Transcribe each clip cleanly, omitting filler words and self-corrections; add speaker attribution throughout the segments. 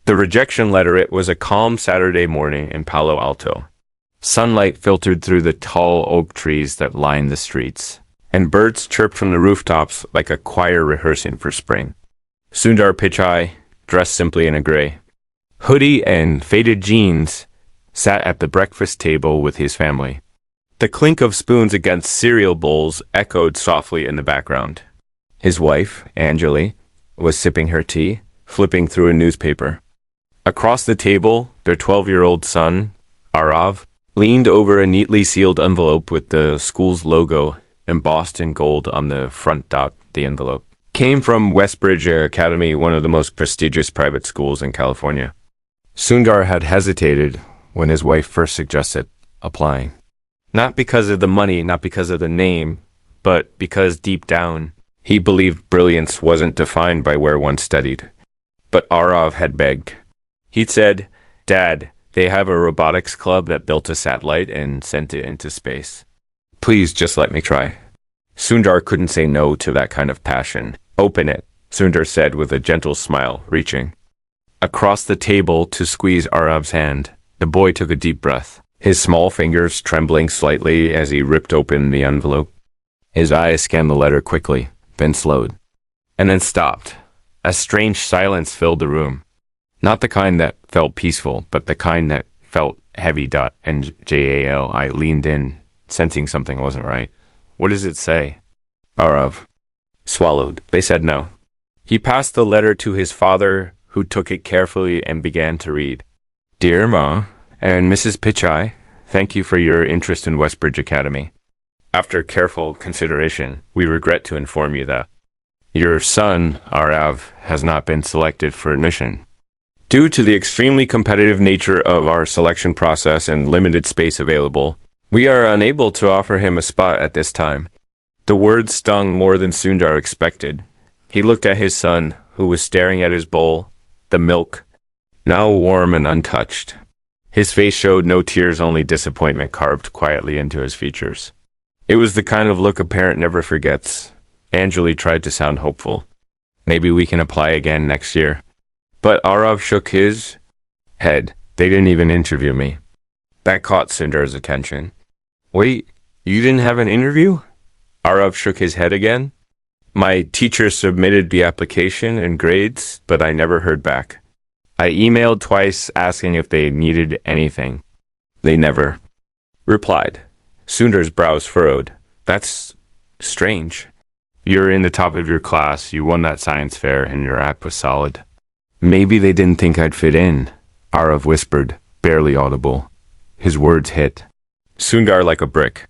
Speaker 1: The rejection letter. It was a calm Saturday morning in Palo Alto. Sunlight filtered through the tall oak trees that lined the streets, and birds chirped from the rooftops like a choir rehearsing for spring. Sundar Pichai, dressed simply in a gray hoodie and faded jeans, sat at the breakfast table with his family. The clink of spoons against cereal bowls echoed softly in the background. His wife, Anjali, was sipping her tea, flipping through a newspaper. Across the table, their 12-year-old son, Arav, leaned over a neatly sealed envelope with the school's logo embossed in gold on the front dot. The envelope came from Westbridge Academy, one of the most prestigious private schools in California. Sundar had hesitated when his wife first suggested applying. Not because of the money, not because of the name, but because deep down, he believed brilliance wasn't defined by where one studied. But Arav had begged. He'd said, "Dad, they have a robotics club that built a satellite and sent it into space. Please just let me try." Sundar couldn't say no to that kind of passion. "Open it," Sundar said with a gentle smile, reaching across the table to squeeze Arav's hand. The boy took a deep breath, his small fingers trembling slightly as he ripped open the envelope. His eyes scanned the letter quickly, then slowed, and then stopped. A strange silence filled the room. Not the kind that felt peaceful, but the kind that felt heavy. NJAL. I leaned in, sensing something wasn't right. "What does it say?" Arav swallowed. They said no. He passed the letter to his father, who took it carefully and began to read. "Dear Ma and Mrs. Pichai, thank you for your interest in Westbridge Academy. After careful consideration, we regret to inform you that your son, Arav, has not been selected for admission. Due to the extremely competitive nature of our selection process and limited space available, we are unable to offer him a spot at this time." The words stung more than Sundar expected. He looked at his son, who was staring at his bowl, the milk, now warm and untouched. His face showed no tears, only disappointment carved quietly into his features. It was the kind of look a parent never forgets. Anjali tried to sound hopeful. "Maybe we can apply again next year." But Arav shook his head. "They didn't even interview me." That caught Sundar's attention. "Wait, you didn't have an interview?" Arav shook his head again. "My teacher submitted the application and grades, but I never heard back. I emailed twice asking if they needed anything. They never replied." Sundar's brows furrowed. "That's strange. You're in the top of your class, you won that science fair, and your app was solid." "Maybe they didn't think I'd fit in," Arav whispered, barely audible. His words hit Sundar like a brick.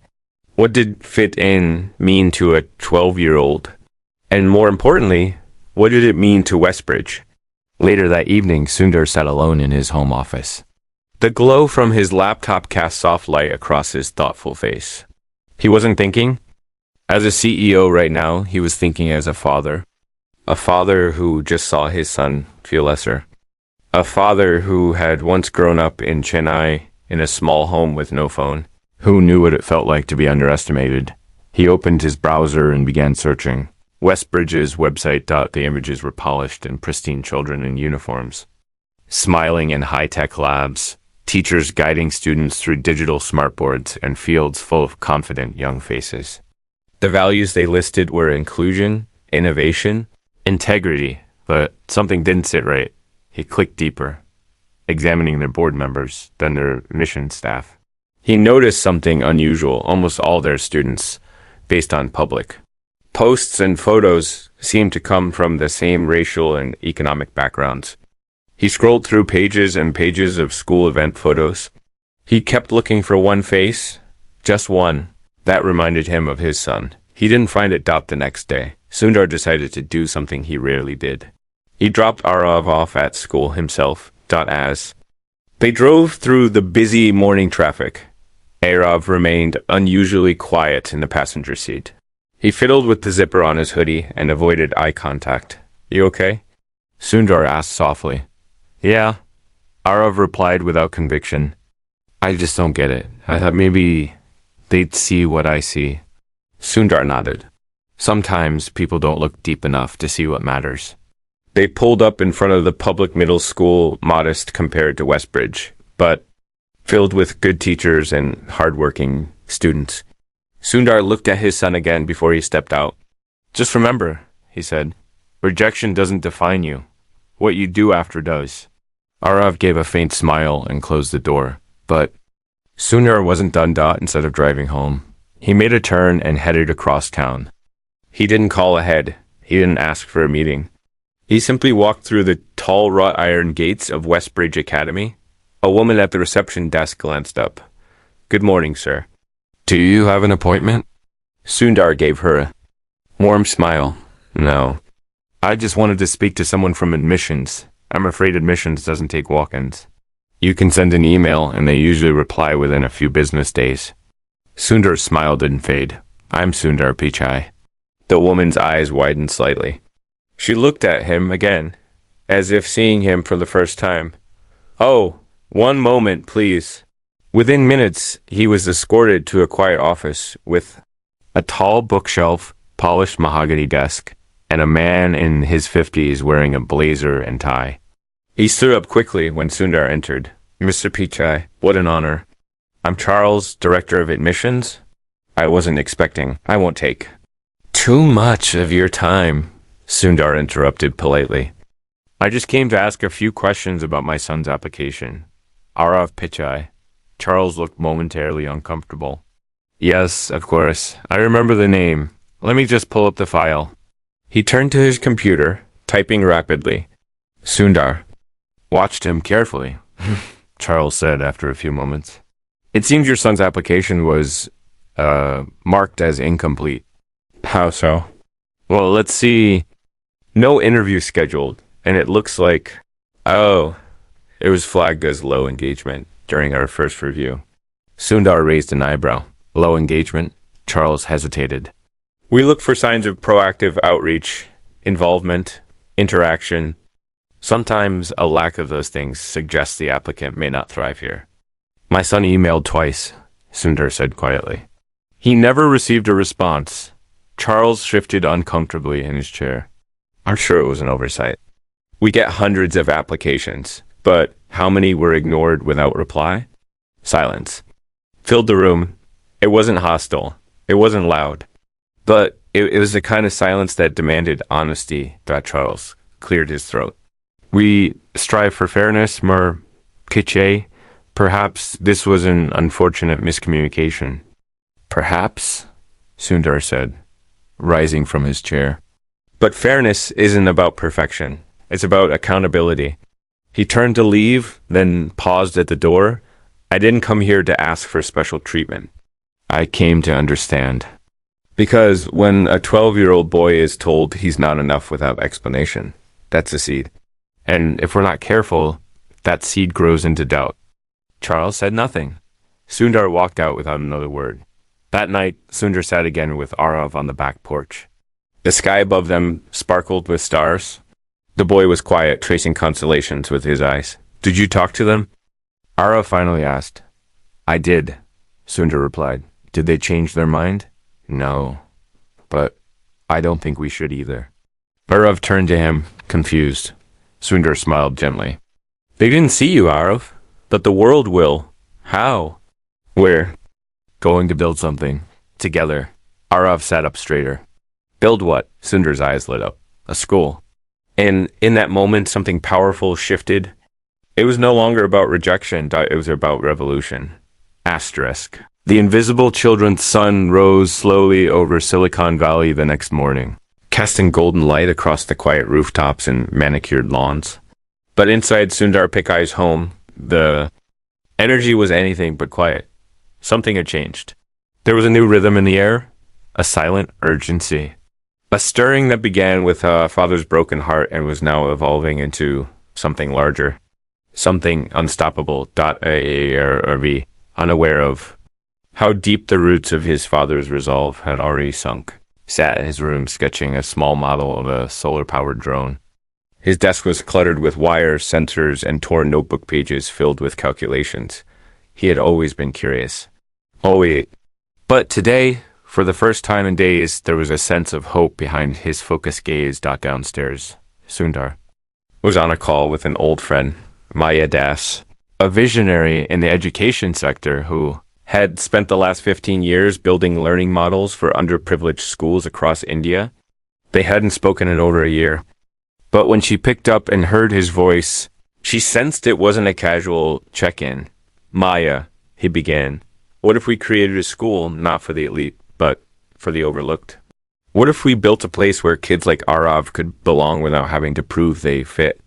Speaker 1: What did fit in mean to a 12-year-old? And more importantly, what did it mean to Westbridge? Later that evening, Sundar sat alone in his home office. The glow from his laptop cast soft light across his thoughtful face. He wasn't thinking. As a CEO right now, he was thinking as a father. A father who just saw his son feel lesser. A father who had once grown up in Chennai in a small home with no phone, who knew what it felt like to be underestimated. He opened his browser and began searching. Westbridge's website. The images were polished and pristine children in uniforms, smiling in high-tech labs, teachers guiding students through digital smartboards, and fields full of confident young faces. The values they listed were inclusion, innovation, integrity, but something didn't sit right. He clicked deeper, examining their board members, then their mission staff. He noticed something unusual. Almost all their students, based on public posts and photos, seemed to come from the same racial and economic backgrounds. He scrolled through pages and pages of school event photos. He kept looking for one face, just one, that reminded him of his son. He didn't find it. The next day, Sundar decided to do something he rarely did. He dropped Arav off at school himself. As they drove through the busy morning traffic, Arav remained unusually quiet in the passenger seat. He fiddled with the zipper on his hoodie and avoided eye contact. "You okay?" Sundar asked softly. "Yeah," Arav replied without conviction. "I just don't get it. I thought maybe they'd see what I see." Sundar nodded. Sometimes people don't look deep enough to see what matters. They pulled up in front of the public middle school, modest compared to Westbridge, but filled with good teachers and hardworking students. Sundar looked at his son again before he stepped out. "Just remember," he said, "rejection doesn't define you. What you do after does." Arav gave a faint smile and closed the door, but Sundar wasn't done. Instead of driving home, he made a turn and headed across town. He didn't call ahead. He didn't ask for a meeting. He simply walked through the tall wrought iron gates of Westbridge Academy. A woman at the reception desk glanced up. "Good morning, sir." "Do you have an appointment?" Sundar gave her a warm smile. "No. I just wanted to speak to someone from admissions. I'm afraid admissions doesn't take walk-ins. You can send an email, and they usually reply within a few business days." Sundar's smile didn't fade. "I'm Sundar Pichai." The woman's eyes widened slightly. She looked at him again, as if seeing him for the first time. "Oh, one moment, please." Within minutes, he was escorted to a quiet office with a tall bookshelf, polished mahogany desk, and a man in his 50s wearing a blazer and tie. He stood up quickly when Sundar entered. "Mr. Pichai, what an honor. I'm Charles, Director of Admissions. I wasn't expecting. I won't take too much of your time," Sundar interrupted politely. "I just came to ask a few questions about my son's application." Arav Pichai. Charles looked momentarily uncomfortable. "Yes, of course. I remember the name. Let me just pull up the file." He turned to his computer, typing rapidly. Sundar watched him carefully. Charles said after a few moments. "It seems your son's application was marked as incomplete." "How so?" "Well, let's see. No interview scheduled, and it looks like... Oh, it was flagged as low engagement during our first review." Sundar raised an eyebrow. "Low engagement?" Charles hesitated. "We look for signs of proactive outreach, involvement, interaction. Sometimes a lack of those things suggests the applicant may not thrive here." "My son emailed twice," Sundar said quietly. "He never received a response." Charles shifted uncomfortably in his chair. "I'm sure it was an oversight. We get hundreds of applications, but how many were ignored without reply?" Silence filled the room. It wasn't hostile. It wasn't loud. But it was the kind of silence that demanded honesty. That Charles cleared his throat. "We strive for fairness, Mer Pichai. Perhaps this was an unfortunate miscommunication." "Perhaps," Sundar said, rising from his chair. "But fairness isn't about perfection. It's about accountability." He turned to leave, then paused at the door. "I didn't come here to ask for special treatment. I came to understand." Because when a 12-year-old boy is told he's not enough without explanation, that's a seed. And if we're not careful, that seed grows into doubt. Charles said nothing. Sundar walked out without another word. That night, Sundar sat again with Arav on the back porch. The sky above them sparkled with stars. The boy was quiet, tracing constellations with his eyes. "Did you talk to them?" Arav finally asked. "I did," Sundar replied. "Did they change their mind?" "No, but I don't think we should either." Arav turned to him, confused. Sundar smiled gently. "They didn't see you, Arav, but the world will." "How?" "We're going to build something. Together." Arav sat up straighter. "Build what?" Sundar's eyes lit up. "A school." And in that moment, something powerful shifted. It was no longer about rejection. It was about revolution. Asterisk. The invisible children's sun rose slowly over Silicon Valley the next morning, casting golden light across the quiet rooftops and manicured lawns. But inside Sundar Pichai's home, the energy was anything but quiet. Something had changed. There was a new rhythm in the air, a silent urgency. A stirring that began with a father's broken heart and was now evolving into something larger. Something unstoppable. Arv, unaware of how deep the roots of his father's resolve had already sunk, sat in his room sketching a small model of a solar-powered drone. His desk was cluttered with wires, sensors, and torn notebook pages filled with calculations. He had always been curious. Always. But today, for the first time in days, there was a sense of hope behind his focused gaze. Downstairs, Sundar was on a call with an old friend, Maya Das, a visionary in the education sector who had spent the last 15 years building learning models for underprivileged schools across India. They hadn't spoken in over a year. But when she picked up and heard his voice, she sensed it wasn't a casual check-in. Maya, he began, what if we created a school not for the elite, but for the overlooked? What if we built a place where kids like Arav could belong without having to prove they fit?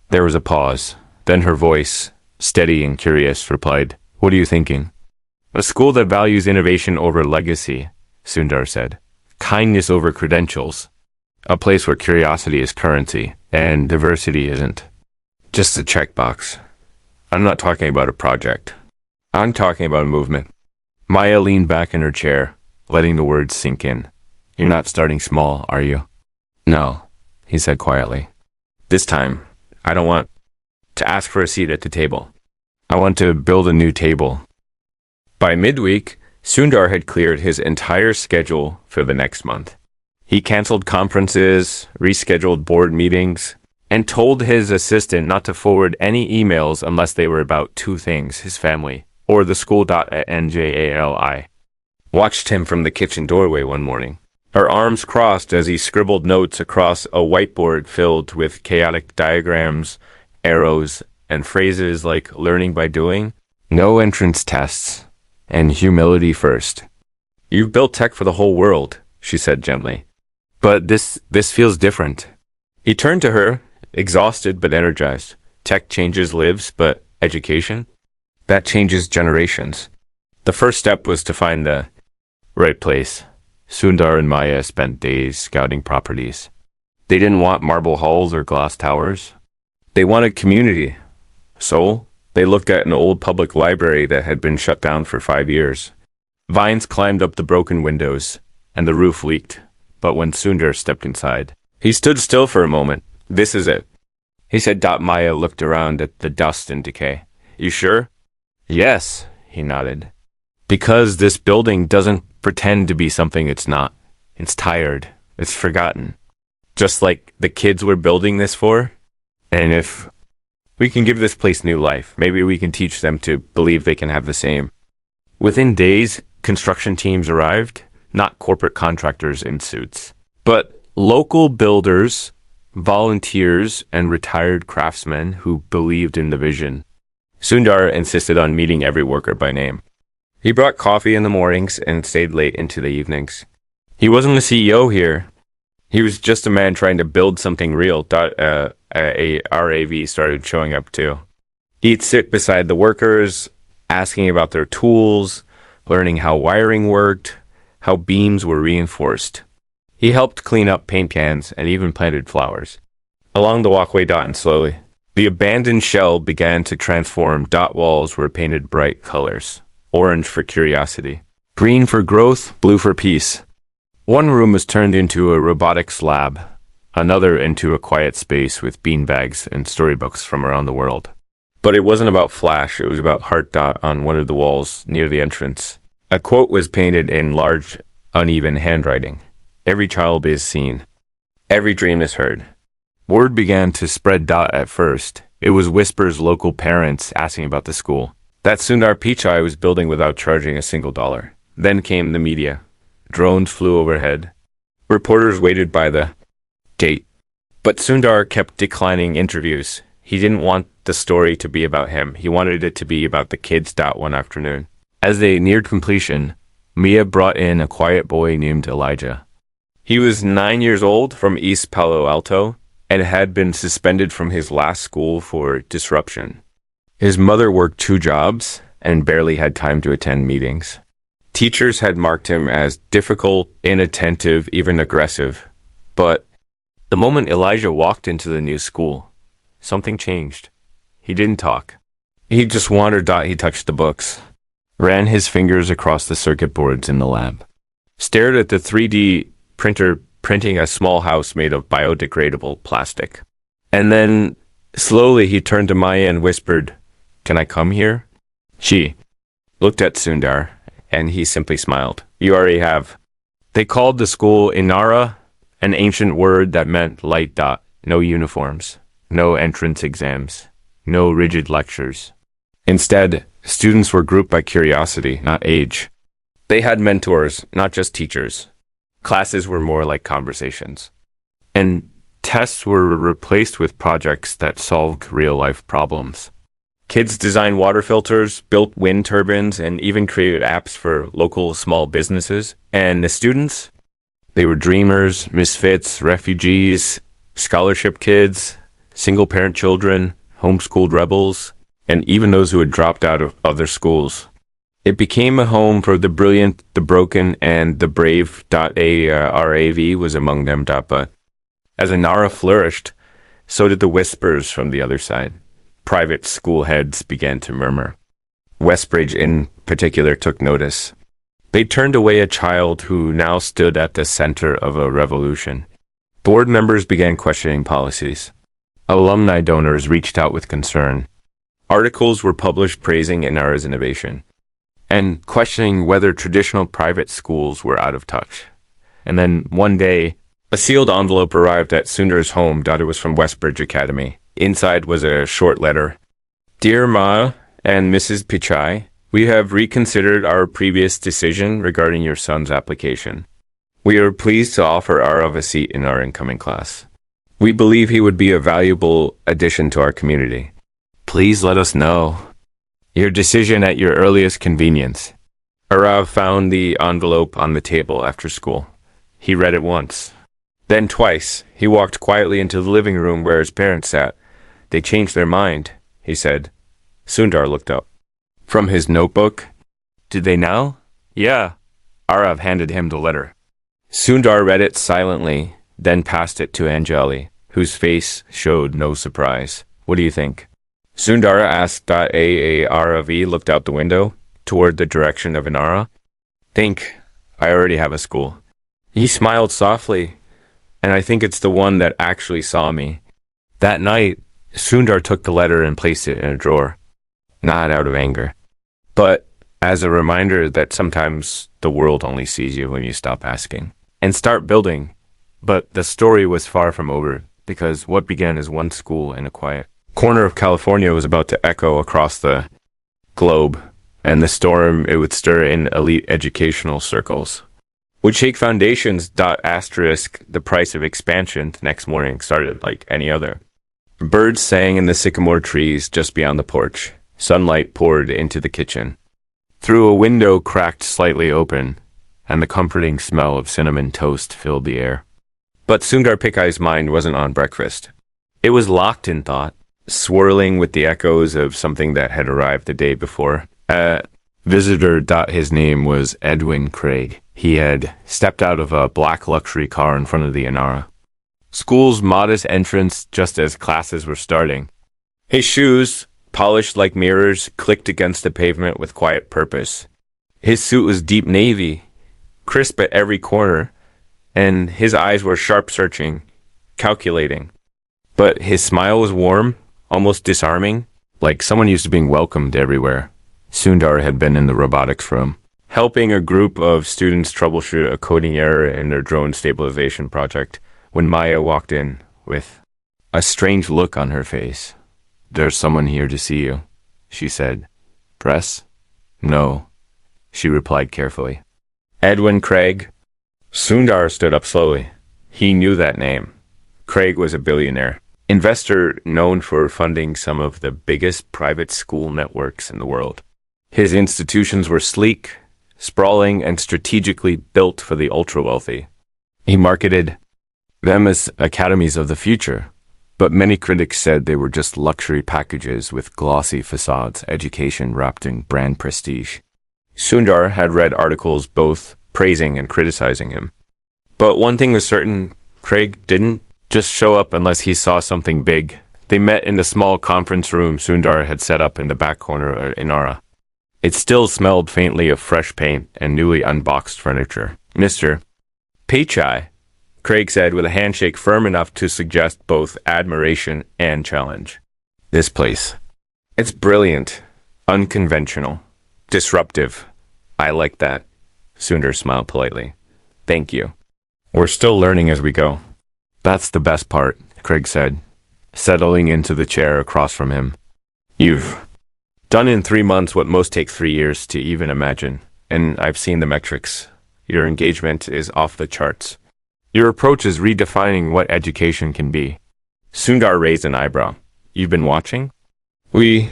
Speaker 1: There was a pause. Then her voice, steady and curious, replied, what are you thinking? A school that values innovation over legacy, Sundar said. Kindness over credentials. A place where curiosity is currency and diversity isn't. Just a checkbox. I'm not talking about a project. I'm talking about a movement. Maya leaned back in her chair, letting the words sink in. You're not starting small, are you? No, he said quietly. This time, I don't want to ask for a seat at the table. I want to build a new table. By midweek, Sundar had cleared his entire schedule for the next month. He canceled conferences, rescheduled board meetings, and told his assistant not to forward any emails unless they were about two things, his family, or the school.njali. Watched him from the kitchen doorway one morning, her arms crossed as he scribbled notes across a whiteboard filled with chaotic diagrams, arrows, and phrases like learning by doing, no entrance tests, and humility first. You've built tech for the whole world, she said gently. But this feels different. He turned to her, exhausted but energized. Tech changes lives, but education? That changes generations. The first step was to find the right place. Sundar and Maya spent days scouting properties. They didn't want marble halls or glass towers. They wanted community. So, they looked at an old public library that had been shut down for 5 years. Vines climbed up the broken windows, and the roof leaked. But when Sundar stepped inside, he stood still for a moment. This is it, he said. Maya looked around at the dust and decay. You sure? Yes, he nodded. Because this building doesn't pretend to be something it's not. It's tired. It's forgotten. Just like the kids we're building this for. And if we can give this place new life, maybe we can teach them to believe they can have the same. Within days, construction teams arrived, not corporate contractors in suits, but local builders, volunteers, and retired craftsmen who believed in the vision. Sundar insisted on meeting every worker by name. He brought coffee in the mornings and stayed late into the evenings. He wasn't the CEO here. He was just a man trying to build something real. A RAV started showing up too. He'd sit beside the workers, asking about their tools, learning how wiring worked, how beams were reinforced. He helped clean up paint cans and even planted flowers. Along the walkway, and slowly, the abandoned shell began to transform. Walls were painted bright colors. Orange for curiosity, green for growth, blue for peace. One room was turned into a robotics lab, another into a quiet space with beanbags and storybooks from around the world. But it wasn't about flash, it was about heart. On one of the walls near the entrance. A quote was painted in large, uneven handwriting. Every child is seen. Every dream is heard. Word began to spread. At first, it was whispers, local parents asking about the school. That Sundar Pichai was building without charging a single dollar. Then came the media. Drones flew overhead. Reporters waited by the gate. But Sundar kept declining interviews. He didn't want the story to be about him. He wanted it to be about the kids. One afternoon, as they neared completion, Mia brought in a quiet boy named Elijah. He was 9 years old, from East Palo Alto, and had been suspended from his last school for disruption. His mother worked 2 jobs and barely had time to attend meetings. Teachers had marked him as difficult, inattentive, even aggressive. But the moment Elijah walked into the new school, something changed. He didn't talk. He just wandered. He touched the books, ran his fingers across the circuit boards in the lab, stared at the 3D printer printing a small house made of biodegradable plastic. And then, slowly, he turned to Maya and whispered, "Can I come here?" She looked at Sundar, and he simply smiled. "You already have." They called the school Inara, an ancient word that meant light. No uniforms, no entrance exams, no rigid lectures. Instead, students were grouped by curiosity, not age. They had mentors, not just teachers. Classes were more like conversations. And tests were replaced with projects that solved real-life problems. Kids designed water filters, built wind turbines, and even created apps for local small businesses. And the students? They were dreamers, misfits, refugees, scholarship kids, single-parent children, homeschooled rebels, and even those who had dropped out of other schools. It became a home for the brilliant, the broken, and the brave. ARAV was among them. But as Inara flourished, so did the whispers from the other side. Private school heads began to murmur. Westbridge, in particular, took notice. They turned away a child who now stood at the center of a revolution. Board members began questioning policies. Alumni donors reached out with concern. Articles were published praising Inara's innovation and questioning whether traditional private schools were out of touch. And then one day, a sealed envelope arrived at Sundar's home. It was from Westbridge Academy. Inside was a short letter. Dear Ma and Mrs. Pichai, we have reconsidered our previous decision regarding your son's application. We are pleased to offer Arav a seat in our incoming class. We believe he would be a valuable addition to our community. Please let us know your decision at your earliest convenience. Arav found the envelope on the table after school. He read it once, then twice. He walked quietly into the living room where his parents sat. They changed their mind, he said. Sundar looked up. From his notebook? Did they now? Yeah. Arav handed him the letter. Sundar read it silently, then passed it to Anjali, whose face showed no surprise. What do you think? Sundar asked. Arav looked out the window, toward the direction of Inara. Think, I already have a school. He smiled softly, and I think it's the one that actually saw me. That night, Sundar took the letter and placed it in a drawer, not out of anger, but as a reminder that sometimes the world only sees you when you stop asking and start building. But the story was far from over, because what began as one school in a quiet corner of California was about to echo across the globe, and the storm it would stir in elite educational circles would shake foundations. The price of expansion the next morning started like any other. Birds sang in the sycamore trees just beyond the porch. Sunlight poured into the kitchen, through a window cracked slightly open, and the comforting smell of cinnamon toast filled the air. But Sundar Pichai's mind wasn't on breakfast. It was locked in thought, swirling with the echoes of something that had arrived the day before. A visitor. His name was Edwin Craig. He had stepped out of a black luxury car in front of the Inara school's modest entrance just as classes were starting. His shoes, polished like mirrors, clicked against the pavement with quiet purpose. His suit was deep navy, crisp at every corner, and his eyes were sharp, searching, calculating. But his smile was warm, almost disarming, like someone used to being welcomed everywhere. Sundar had been in the robotics room, helping a group of students troubleshoot a coding error in their drone stabilization project, when Maya walked in with a strange look on her face. There's someone here to see you, she said. Press? No, she replied carefully. Edwin Craig. Sundar stood up slowly. He knew that name. Craig was a billionaire, investor known for funding some of the biggest private school networks in the world. His institutions were sleek, sprawling, and strategically built for the ultra-wealthy. He marketed them as academies of the future, but many critics said they were just luxury packages with glossy facades, education wrapped in brand prestige. Sundar had read articles both praising and criticizing him. But one thing was certain, Craig didn't just show up unless he saw something big. They met in the small conference room Sundar had set up in the back corner of Inara. It still smelled faintly of fresh paint and newly unboxed furniture. Mr. Pichai, Craig said with a handshake firm enough to suggest both admiration and challenge. This place. It's brilliant, unconventional, disruptive. I like that. Sundar smiled politely. Thank you. We're still learning as we go. That's the best part, Craig said. settling into the chair across from him. You've done in 3 months what most take 3 years to even imagine, and I've seen the metrics. Your engagement is off the charts. Your approach is redefining what education can be. Sundar raised an eyebrow. You've been watching? We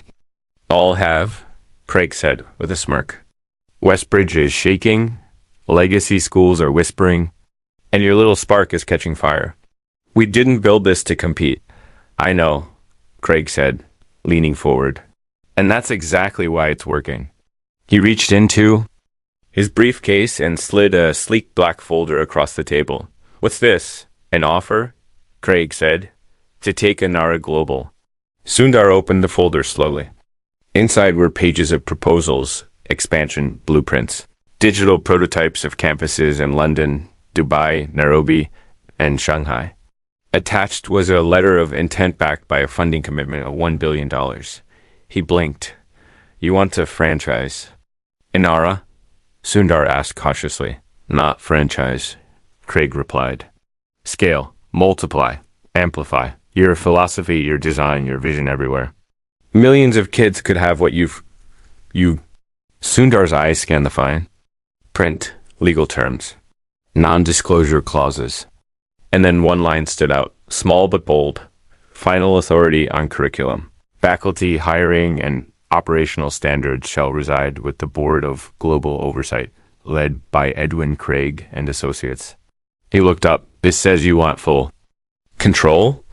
Speaker 1: all have, Craig said with a smirk. Westbridge is shaking, legacy schools are whispering, and your little spark is catching fire. We didn't build this to compete. I know, Craig said, leaning forward. And that's exactly why it's working. He reached into his briefcase and slid a sleek black folder across the table. What's this? An offer? Craig said. To take Inara global. Sundar opened the folder slowly. Inside were pages of proposals, expansion blueprints, digital prototypes of campuses in London, Dubai, Nairobi, and Shanghai. Attached was a letter of intent backed by a funding commitment of $1 billion. He blinked. You want to franchise? Inara? Sundar asked cautiously. Not franchise, Craig replied. Scale, multiply, amplify. Your philosophy, your design, your vision everywhere. Millions of kids could have what you. Sundar's eyes scanned the fine print, legal terms, non-disclosure clauses. And then one line stood out, small but bold. Final authority on curriculum. Faculty hiring and operational standards shall reside with the Board of Global Oversight, led by Edwin Craig and Associates. He looked up. This says you want full control?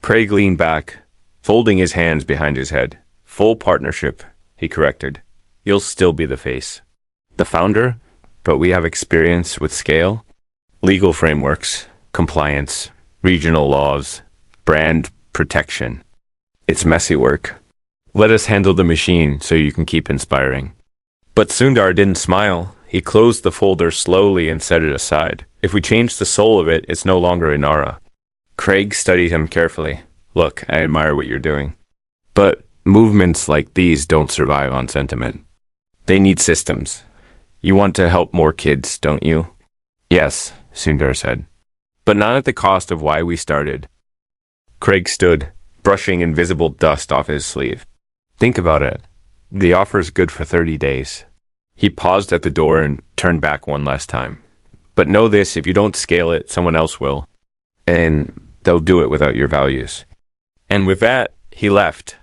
Speaker 1: Craig leaned back, folding his hands behind his head. Full partnership, he corrected. You'll still be the face. The founder, but we have experience with scale, legal frameworks, compliance, regional laws, brand protection. It's messy work. Let us handle the machine so you can keep inspiring. But Sundar didn't smile. He closed the folder slowly and set it aside. If we change the soul of it, it's no longer Inara. Craig studied him carefully. Look, I admire what you're doing. But movements like these don't survive on sentiment. They need systems. You want to help more kids, don't you? Yes, Sundar said. But not at the cost of why we started. Craig stood, brushing invisible dust off his sleeve. Think about it. The offer's good for 30 days. He paused at the door and turned back one last time. But know this, if you don't scale it, someone else will. And they'll do it without your values. And with that, he left.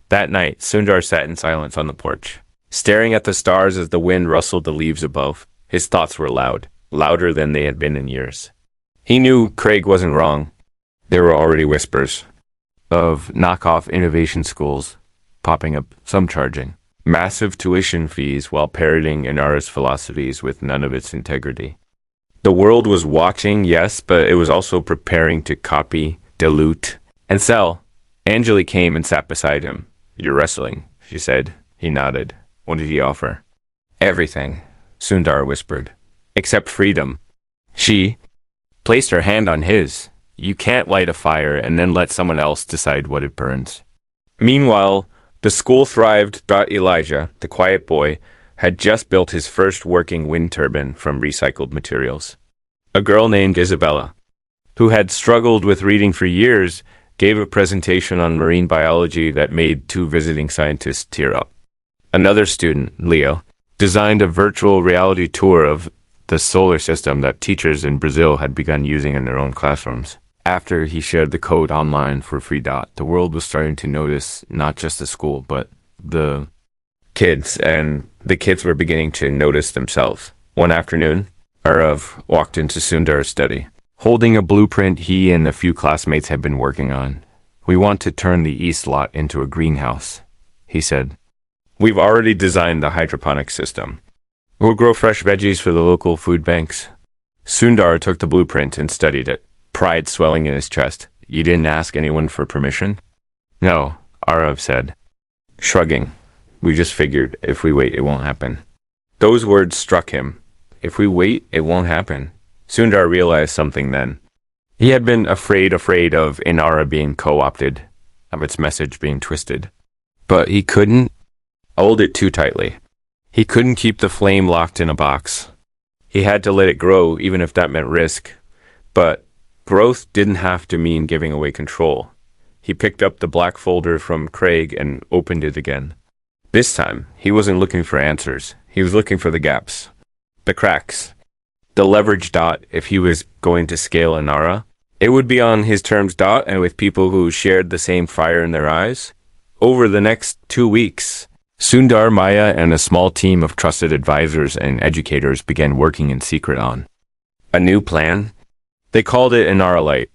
Speaker 1: That night, Sundar sat in silence on the porch, staring at the stars as the wind rustled the leaves above. His thoughts were loud, louder than they had been in years. He knew Craig wasn't wrong. There were already whispers of knockoff innovation schools popping up, some charging massive tuition fees while parroting Inara's philosophies with none of its integrity. The world was watching, yes, but it was also preparing to copy, dilute, and sell. Anjali came and sat beside him. You're wrestling, she said. He nodded. What did he offer? Everything, Sundar whispered. Except freedom. She placed her hand on his. You can't light a fire and then let someone else decide what it burns. Meanwhile, the school thrived. Elijah, the quiet boy, had just built his first working wind turbine from recycled materials. A girl named Isabella, who had struggled with reading for years, gave a presentation on marine biology that made 2 visiting scientists tear up. Another student, Leo, designed a virtual reality tour of the solar system that teachers in Brazil had begun using in their own classrooms. After he shared the code online for free dot, the world was starting to notice not just the school, but the kids, and the kids were beginning to notice themselves. One afternoon, Arav walked into Sundar's study, holding a blueprint he and a few classmates had been working on. We want to turn the east lot into a greenhouse, he said. We've already designed the hydroponic system. We'll grow fresh veggies for the local food banks. Sundar took the blueprint and studied it, pride swelling in his chest. You didn't ask anyone for permission? No, Arav said, shrugging. We just figured if we wait, it won't happen. Those words struck him. If we wait, it won't happen. Sundar realized something then. He had been afraid of Inara being co-opted, of its message being twisted. But he couldn't hold it too tightly. He couldn't keep the flame locked in a box. He had to let it grow, even if that meant risk. But growth didn't have to mean giving away control. He picked up the black folder from Craig and opened it again. This time, he wasn't looking for answers. He was looking for the gaps, the cracks, the leverage dot if he was going to scale Inara. It would be on his terms dot and with people who shared the same fire in their eyes. Over the next 2 weeks, Sundar, Maya, and a small team of trusted advisors and educators began working in secret on a new plan. They called it Inara Light.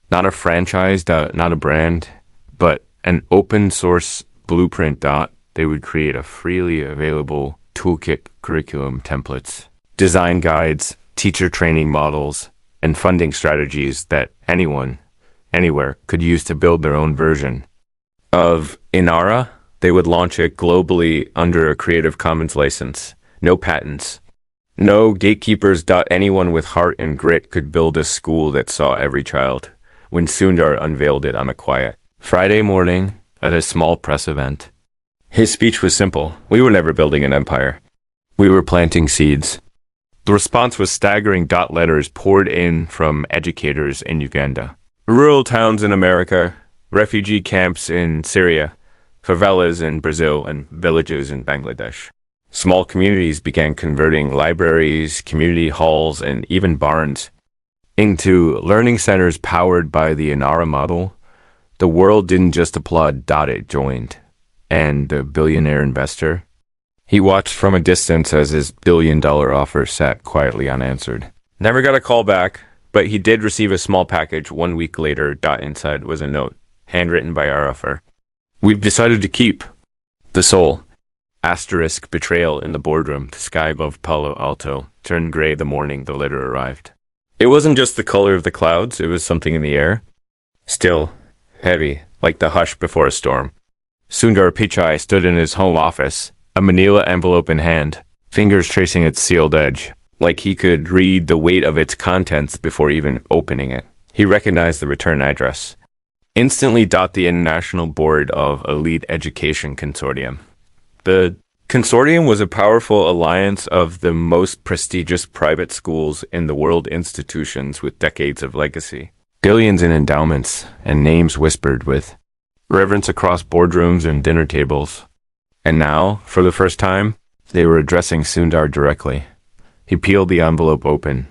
Speaker 1: Not a franchise, not a brand, but an open source blueprint dot. They would create a freely available toolkit, curriculum templates, design guides, teacher training models, and funding strategies that anyone, anywhere, could use to build their own version of Inara. They would launch it globally under a Creative Commons license. No patents. No gatekeepers. Anyone with heart and grit could build a school that saw every child. When Sundar unveiled it on a quiet Friday morning at a small press event, his speech was simple. We were never building an empire. We were planting seeds. The response was staggering. Letters poured in from educators in Uganda, rural towns in America, refugee camps in Syria, favelas in Brazil, and villages in Bangladesh. Small communities began converting libraries, community halls, and even barns into learning centers powered by the Inara model. The world didn't just applaud. It joined. And the billionaire investor, he watched from a distance as his billion-dollar offer sat quietly unanswered. Never got a call back, but he did receive a small package 1 week later. Inside was a note, handwritten by our offer. We've decided to keep the soul. Asterisk betrayal in the boardroom. The sky above Palo Alto turned gray the morning the letter arrived. It wasn't just the color of the clouds, it was something in the air. Still, heavy, like the hush before a storm. Sundar Pichai stood in his home office, a manila envelope in hand, fingers tracing its sealed edge, like he could read the weight of its contents before even opening it. He recognized the return address. Instantly. The International Board of Elite Education Consortium. The consortium was a powerful alliance of the most prestigious private schools in the world, institutions with decades of legacy, billions in endowments, and names whispered with reverence across boardrooms and dinner tables. And now, for the first time, they were addressing Sundar directly. He peeled the envelope open.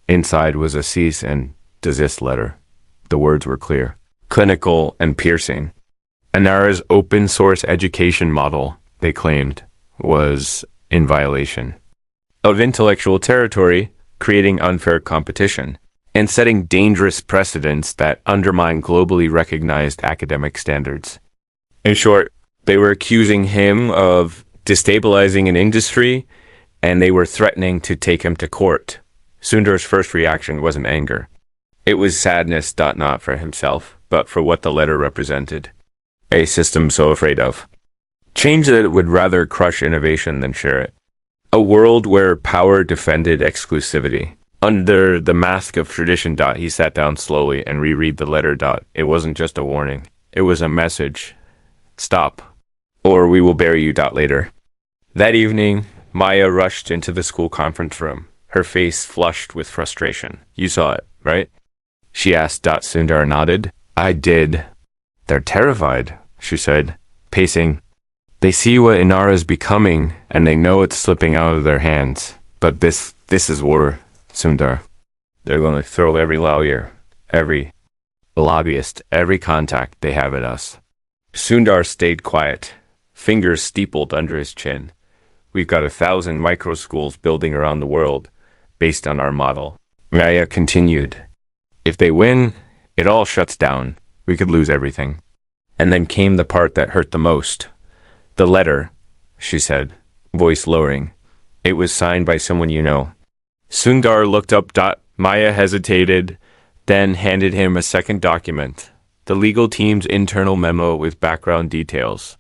Speaker 1: Inside was a cease and desist letter. The words were clear, clinical, and piercing. Inara's open source education model, they claimed, was in violation of intellectual territory, creating unfair competition, and setting dangerous precedents that undermine globally recognized academic standards. In short, they were accusing him of destabilizing an industry, and they were threatening to take him to court. Sundar's first reaction wasn't anger. It was sadness, not for himself, but for what the letter represented. A system so afraid of change that it would rather crush innovation than share it. A world where power defended exclusivity. Under the mask of tradition. He sat down slowly and reread the letter. It wasn't just a warning. It was a message. Stop, or we will bury you. Later. That evening, Maya rushed into the school conference room, her face flushed with frustration. You saw it, right? She asked. Sundar nodded. I did. They're terrified, she said, pacing. They see what Inara is becoming, and they know it's slipping out of their hands. But this is war, Sundar. They're going to throw every lawyer, every lobbyist, every contact they have at us. Sundar stayed quiet, fingers steepled under his chin. We've got 1,000 micro schools building around the world, based on our model. Maya continued. If they win, it all shuts down. We could lose everything. And then came the part that hurt the most. The letter, she said, voice lowering. It was signed by someone you know. Sundar looked up. Maya hesitated, then handed him a second document, the legal team's internal memo with background details.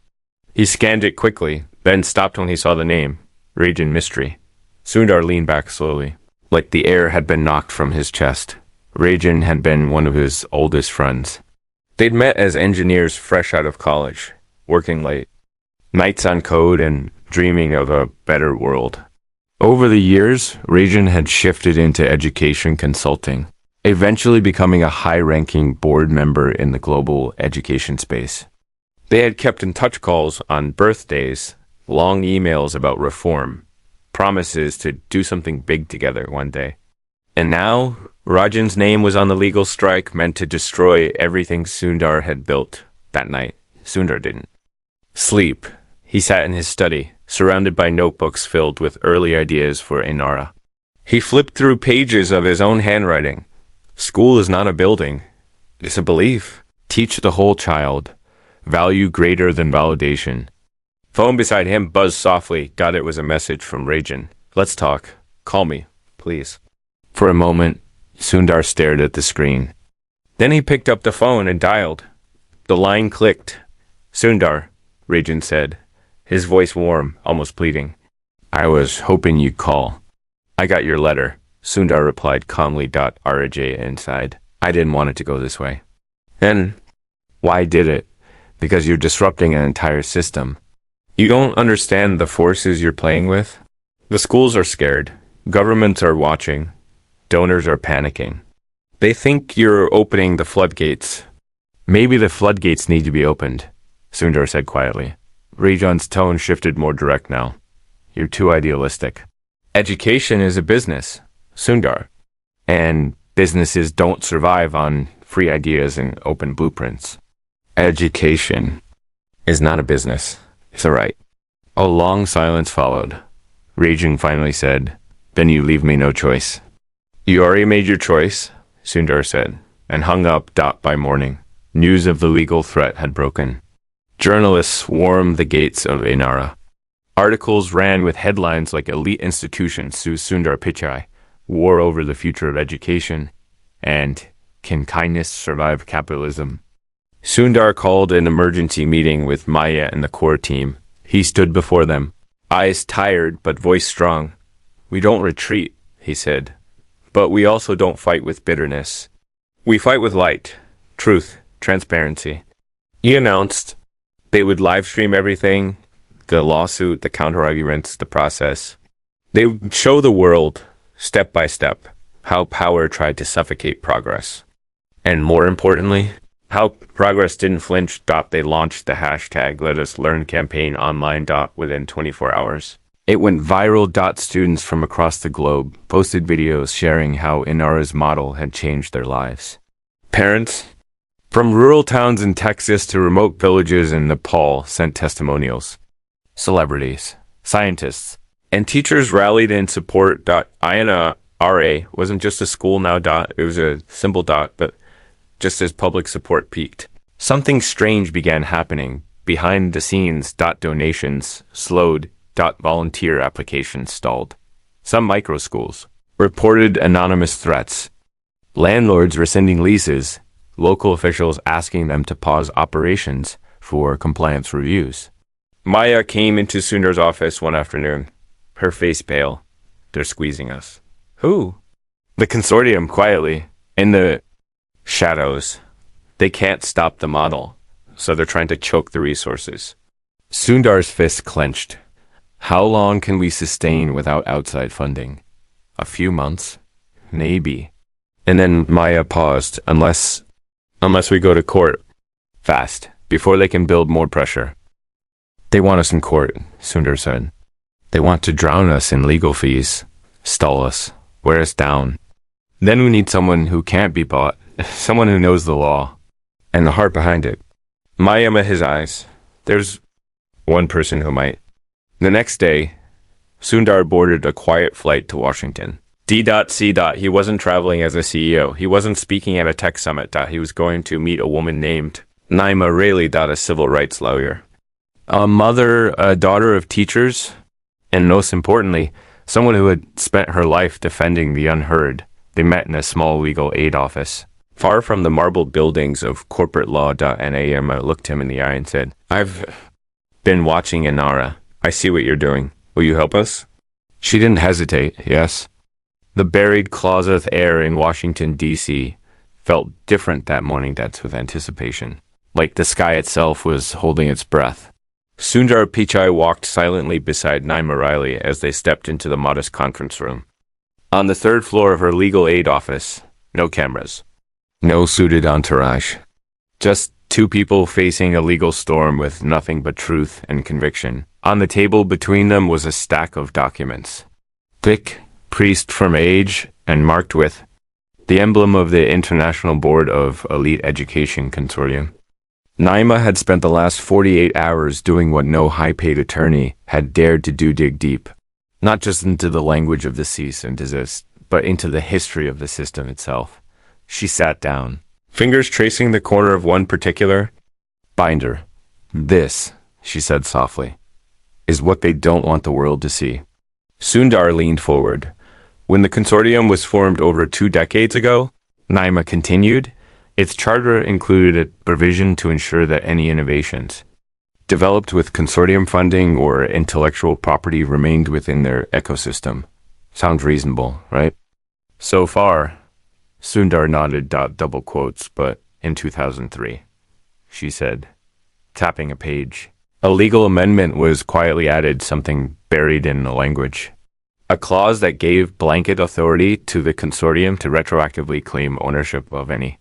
Speaker 1: He scanned it quickly, then stopped when he saw the name, Rajan Mystery. Sundar leaned back slowly, like the air had been knocked from his chest. Rajan had been one of his oldest friends. They'd met as engineers fresh out of college, working late, nights on code and dreaming of a better world. Over the years, Rajan had shifted into education consulting, eventually becoming a high-ranking board member in the global education space. They had kept in touch calls on birthdays, long emails about reform, promises to do something big together one day. And now, Rajan's name was on the legal strike meant to destroy everything Sundar had built that night. Sundar didn't. Sleep. He sat in his study, surrounded by notebooks filled with early ideas for Inara. He flipped through pages of his own handwriting. School is not a building. It's a belief. Teach the whole child. Value greater than validation. Phone beside him buzzed softly. Got it was a message from Rajan. Let's talk. Call me, please. For a moment, Sundar stared at the screen. Then he picked up the phone and dialed. The line clicked. Sundar, Rajan said, his voice warm, almost pleading. I was hoping you'd call. I got your letter, Sundar replied calmly. Raj inside. I didn't want it to go this way. Then, why did it? Because you're disrupting an entire system. You don't understand the forces you're playing with? The schools are scared. Governments are watching. Donors are panicking. They think you're opening the floodgates. Maybe the floodgates need to be opened, Sundar said quietly. Rajan's tone shifted more direct now. You're too idealistic. Education is a business, Sundar. And businesses don't survive on free ideas and open blueprints. Education is not a business. It's a right. A long silence followed. Rajan finally said, Then you leave me no choice. You already made your choice, Sundar said, and hung up. By morning, news of the legal threat had broken. Journalists swarmed the gates of Inara. Articles ran with headlines like elite institutions sue Sundar Pichai, war over the future of education, and can kindness survive capitalism? Sundar called an emergency meeting with Maya and the core team. He stood before them, eyes tired but voice strong. We don't retreat, he said, but we also don't fight with bitterness. We fight with light, truth, transparency. He announced they would live stream everything, the lawsuit, the counter-arguments, the process. They would show the world, step by step, how power tried to suffocate progress. And more importantly, how progress didn't flinch. They launched the hashtag Let Us Learn campaign online. Within 24 hours. It went viral. Students from across the globe posted videos sharing how Inara's model had changed their lives. Parents from rural towns in Texas to remote villages in Nepal sent testimonials. Celebrities, scientists, and teachers rallied in support. INRA wasn't just a school now. It was a symbol. But just as public support peaked, something strange began happening behind the scenes. Donations slowed. Volunteer applications stalled. Some micro schools reported anonymous threats. Landlords rescinding leases. Local officials asking them to pause operations for compliance reviews. Maya came into Sundar's office one afternoon, her face pale. They're squeezing us. Who? The consortium, quietly. In the shadows. They can't stop the model, so they're trying to choke the resources. Sundar's fist clenched. How long can we sustain without outside funding? A few months? Maybe. And then Maya paused. Unless we go to court. Fast. Before they can build more pressure. They want us in court, Sundar said. They want to drown us in legal fees. Stall us. Wear us down. Then we need someone who can't be bought. Someone who knows the law. And the heart behind it. Maya met his eyes. There's one person who might. The next day, Sundar boarded a quiet flight to Washington. D.C. He wasn't traveling as a CEO. He wasn't speaking at a tech summit. He was going to meet a woman named Naima Rayleigh. A civil rights lawyer. A mother, a daughter of teachers, and most importantly, someone who had spent her life defending the unheard. They met in a small legal aid office. Far from the marbled buildings of corporate law. Naima looked him in the eye and said, I've been watching Inara. I see what you're doing. Will you help us? She didn't hesitate, yes. The buried closet air in Washington, D.C. felt different that morning. That's with anticipation. Like the sky itself was holding its breath. Sundar Pichai walked silently beside Naima Riley as they stepped into the modest conference room. On the third floor of her legal aid office, No cameras. No suited entourage. Just two people facing a legal storm with nothing but truth and conviction. On the table between them was a stack of documents. Thick, creased from age, and marked with the emblem of the International Board of Elite Education Consortium. Naima had spent the last 48 hours doing what no high-paid attorney had dared to do: dig deep. Not just into the language of the cease and desist, but into the history of the system itself. She sat down, fingers tracing the corner of one particular binder. "This," she said softly, "is what they don't want the world to see." Sundar leaned forward. "When the consortium was formed over 2 decades ago," Naima continued, "its charter included a provision to ensure that any innovations developed with consortium funding or intellectual property remained within their ecosystem. Sounds reasonable, right?" "So far," Sundar nodded. Double quotes, "but in 2003, she said, tapping a page. "A legal amendment was quietly added, something buried in the language. A clause that gave blanket authority to the consortium to retroactively claim ownership of any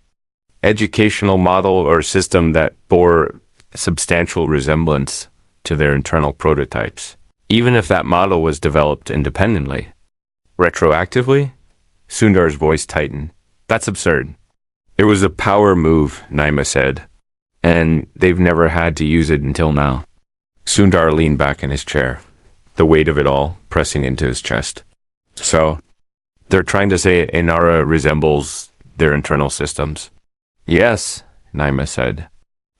Speaker 1: educational model or system that bore substantial resemblance to their internal prototypes, even if that model was developed independently." "Retroactively?" Sundar's voice tightened. "That's absurd." "It was a power move," Naima said, "and they've never had to use it until now." Sundar leaned back in his chair, the weight of it all pressing into his chest. "So, they're trying to say Inara resembles their internal systems?" "Yes," Naima said.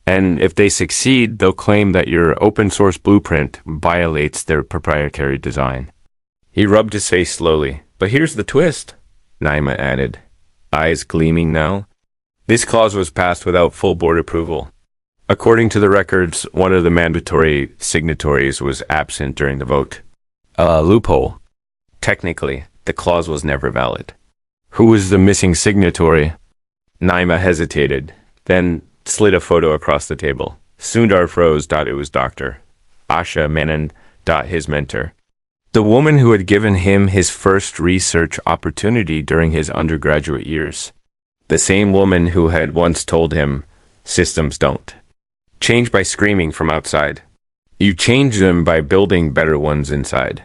Speaker 1: "And if they succeed, they'll claim that your open-source blueprint violates their proprietary design." He rubbed his face slowly. "But here's the twist," Naima added, eyes gleaming now. "This clause was passed without full board approval. According to the records, one of the mandatory signatories was absent during the vote. A loophole. Technically, the clause was never valid." "Who was the missing signatory?" Naima hesitated, then slid a photo across the table. Sundar froze. It was Dr. Asha Menon. His mentor. The woman who had given him his first research opportunity during his undergraduate years. The same woman who had once told him, "Systems don't change by screaming from outside. You change them by building better ones inside."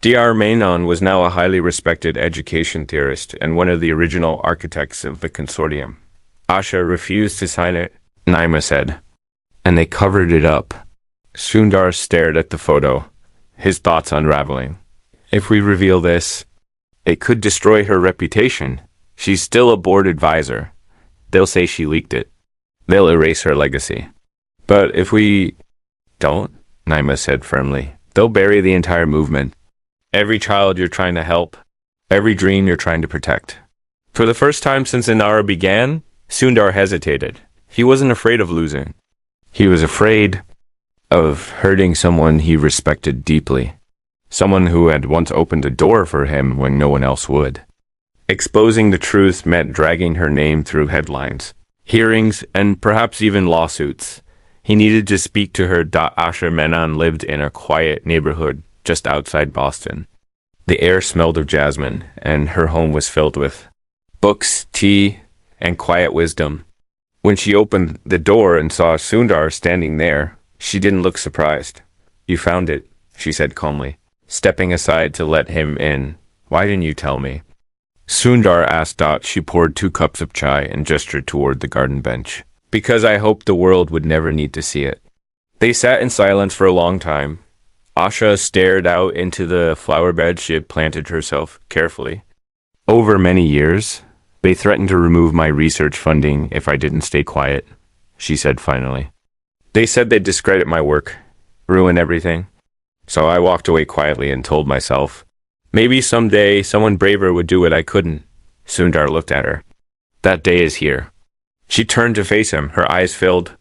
Speaker 1: Dr. Menon was now a highly respected education theorist and one of the original architects of the consortium. "Asha refused to sign it," Naima said, "and they covered it up." Sundar stared at the photo, his thoughts unraveling. "If we reveal this, it could destroy her reputation. She's still a board advisor. They'll say she leaked it. They'll erase her legacy. But if we don't," Naima said firmly, "they'll bury the entire movement. Every child you're trying to help, every dream you're trying to protect." For the first time since Inara began, Sundar hesitated. He wasn't afraid of losing. He was afraid of hurting someone he respected deeply, someone who had once opened a door for him when no one else would. Exposing the truth meant dragging her name through headlines, hearings, and perhaps even lawsuits. He needed to speak to her. Asha Menon lived in a quiet neighborhood just outside Boston. The air smelled of jasmine, and her home was filled with books, tea, and quiet wisdom. When she opened the door and saw Sundar standing there, she didn't look surprised. "You found it," she said calmly, stepping aside to let him in. "Why didn't you tell me?" Sundar asked. She poured 2 cups of chai and gestured toward the garden bench. "Because I hoped the world would never need to see it." They sat in silence for a long time. Asha stared out into the flower bed she had planted herself carefully. "Over many years, they threatened to remove my research funding if I didn't stay quiet," she said finally. "They said they'd discredit my work, ruin everything. So I walked away quietly and told myself, maybe someday someone braver would do what I couldn't." Sundar looked at her. "That day is here." She turned to face him, her eyes filled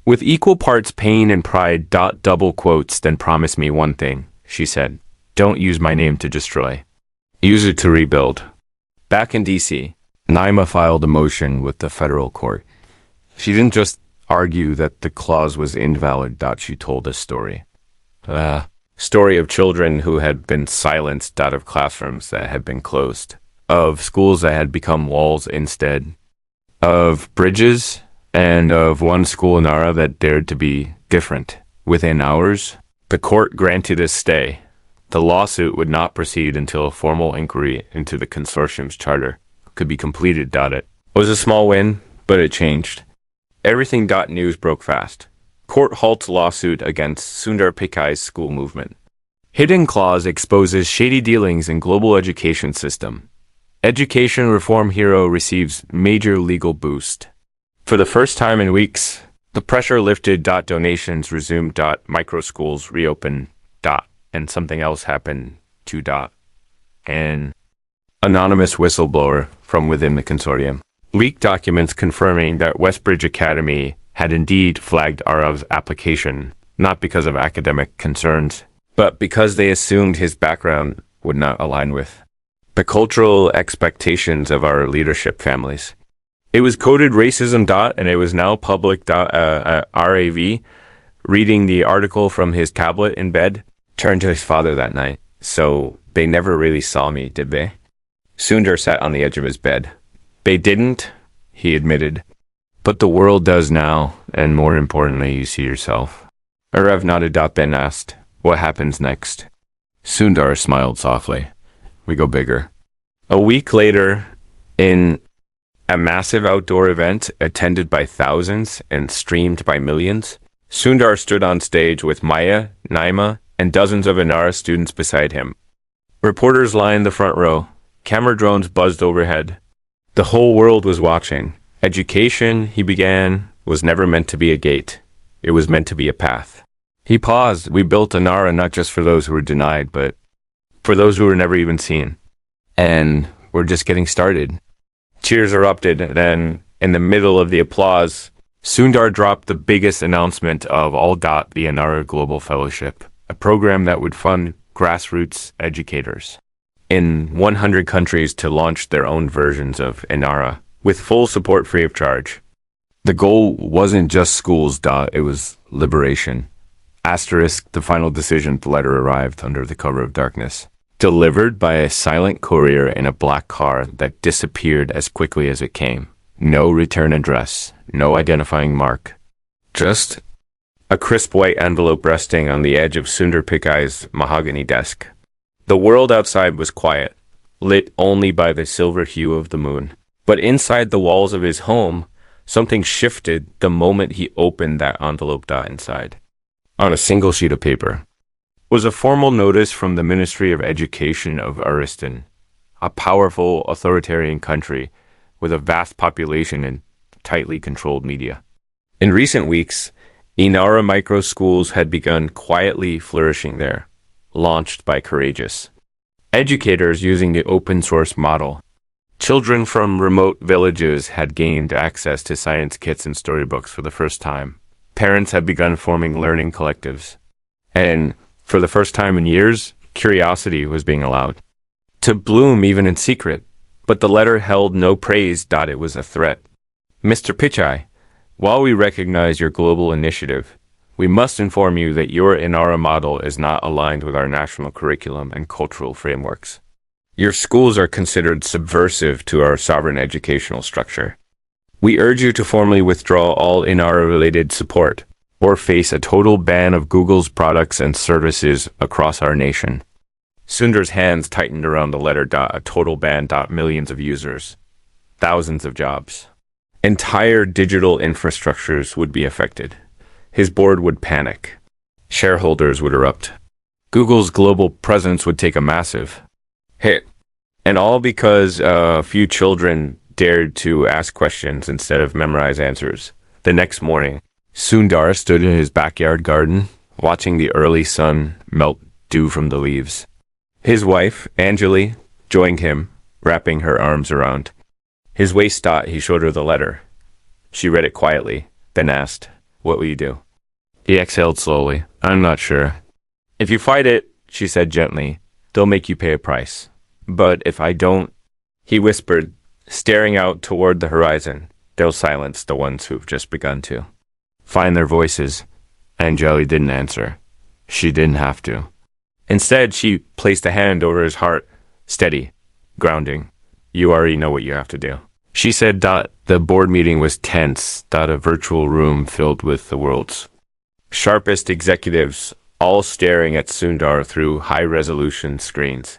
Speaker 1: with equal parts pain and pride. Double quotes. "Then promise me one thing," she said. "Don't use my name to destroy. Use it to rebuild." Back in D.C., Naima filed a motion with the federal court. She didn't just argue that the clause was invalid. She told a story. A story of children who had been silenced out of classrooms that had been closed. of schools that had become walls instead, of bridges, and of one school in Nara that dared to be different. Within hours, the court granted a stay. The lawsuit would not proceed until a formal inquiry into the consortium's charter could be completed. It was a small win, but it changed. Everything. News broke fast. Court halts lawsuit against Sundar Pichai's school movement. Hidden clause exposes shady dealings in global education system. Education reform hero receives major legal boost. For the first time in weeks, the pressure lifted. Donations resumed. Micro schools reopened. And something else happened too. An anonymous whistleblower from within the consortium leaked documents confirming that Westbridge Academy had indeed flagged Arav's application, not because of academic concerns, but because they assumed his background would not align with the cultural expectations of our leadership families. It was coded racism. And it was now public. RAV, reading the article from his tablet in bed, turned to his father that night. So they never really saw me, did they? Sundar sat on the edge of his bed. They didn't, he admitted. But the world does now, and more importantly, you see yourself. Arav nodded. Ben asked, what happens next? Sundar smiled softly. We go bigger. A week later, in a massive outdoor event attended by thousands and streamed by millions, Sundar stood on stage with Maya, Naima, and dozens of Inara students beside him. Reporters lined the front row. Camera drones buzzed overhead. The whole world was watching. Education, he began, was never meant to be a gate. It was meant to be a path. He paused. We built Inara not just for those who were denied, but for those who were never even seen. And we're just getting started. Cheers erupted. Then, in the middle of the applause, Sundar dropped the biggest announcement of all. The Inara Global Fellowship, a program that would fund grassroots educators in 100 countries to launch their own versions of Inara, with full support free of charge. The goal wasn't just schools. It was liberation. Asterisk, the final decision letter arrived under the cover of darkness, delivered by a silent courier in a black car that disappeared as quickly as it came. No return address, no identifying mark. Just a crisp white envelope resting on the edge of Sundar Pichai's mahogany desk. The world outside was quiet, lit only by the silver hue of the moon. But inside the walls of his home, something shifted the moment he opened that envelope. Inside, on a single sheet of paper, was a formal notice from the Ministry of Education of Ariston, a powerful authoritarian country with a vast population and tightly controlled media. In recent weeks, Inara micro schools had begun quietly flourishing there, launched by courageous educators using the open source model. Children from remote villages had gained access to science kits and storybooks for the first time. Parents had begun forming learning collectives. And for the first time in years, curiosity was being allowed to bloom even in secret. But the letter held no praise. It was a threat. Mr. Pichai, while we recognize your global initiative, we must inform you that your Inara model is not aligned with our national curriculum and cultural frameworks. Your schools are considered subversive to our sovereign educational structure. We urge you to formally withdraw all Inara-related support or face a total ban of Google's products and services across our nation. Sundar's hands tightened around the letter. A total ban. Millions of users. Thousands of jobs. Entire digital infrastructures would be affected. His board would panic. Shareholders would erupt. Google's global presence would take a massive hit. And all because a few children dared to ask questions instead of memorize answers. The next morning, Sundar stood in his backyard garden, watching the early sun melt dew from the leaves. His wife, Anjali, joined him, wrapping her arms around his waist. He showed her the letter. She read it quietly, then asked, "What will you do?" He exhaled slowly. "I'm not sure." "If you fight it," she said gently, "they'll make you pay a price. But if I don't," he whispered, staring out toward the horizon, "they'll silence the ones who've just begun to find their voices." Anjali didn't answer. She didn't have to. Instead, she placed a hand over his heart, steady, grounding. You already know what you have to do. She said. The board meeting was tense. A virtual room filled with the world's sharpest executives, all staring at Sundar through high-resolution screens.